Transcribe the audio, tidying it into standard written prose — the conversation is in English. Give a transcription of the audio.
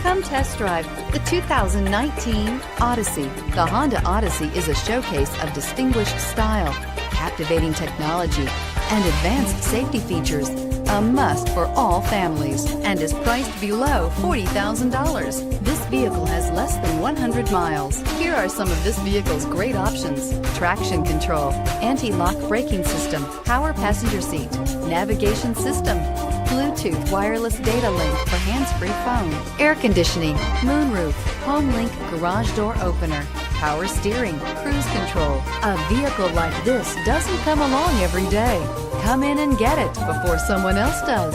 Come test drive the 2019 Odyssey. The Honda Odyssey is a showcase of distinguished style, captivating technology, and advanced safety features. A must for all families and is priced below $40,000. This vehicle has less than 100 miles. Here are some of this vehicle's great options: traction control, anti-lock braking system, power passenger seat, navigation system, Bluetooth wireless data link for hands-free phone, air conditioning, moonroof, home link garage door opener, power steering, cruise control. A vehicle like this doesn't come along every day. Come in and get it before someone else does.